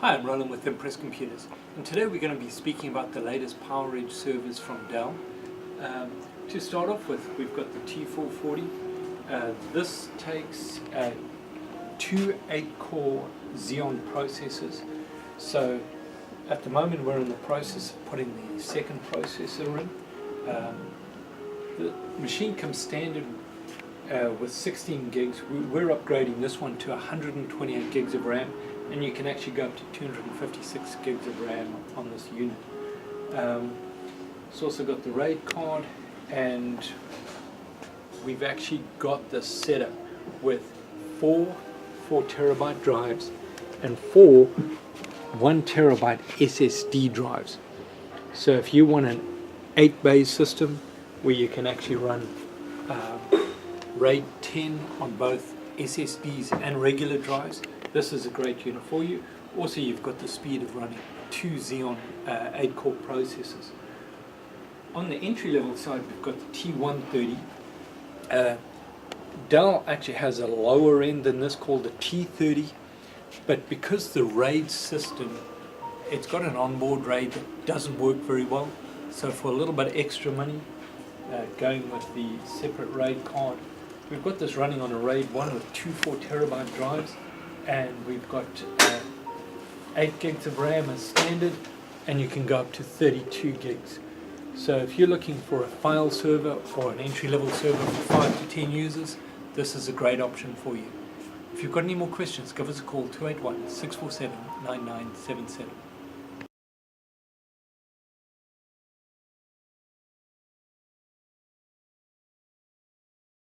Hi, I'm Roland with Impress Computers, and today we're going to be speaking about the latest PowerEdge servers from Dell. To start off with, we've got the T440. This takes two 8-core Xeon processors. So at the moment we're in the process of putting the second processor in. The machine comes standard with 16 gigs. We're upgrading this one to 128 gigs of RAM, and you can actually go up to 256 gigs of RAM on this unit. It's also got the RAID card, and we've actually got this set up with four 4TB drives and four 1TB SSD drives. So if you want an 8-bay system where you can actually run RAID 10 on both SSDs and regular drives, this is a great unit for you. Also, you've got the speed of running two Xeon 8-core processors. On the entry-level side, we've got the T130. Dell actually has a lower end than this called the T30, but because the RAID system, it's got an onboard RAID that doesn't work very well, so for a little bit extra money, going with the separate RAID card, we've got this running on a RAID 1 with two 4TB drives, and we've got 8 gigs of RAM as standard, and you can go up to 32 gigs. So if you're looking for a file server or an entry-level server for 5 to 10 users, this is a great option for you. If you've got any more questions, give us a call, 281-647-9977.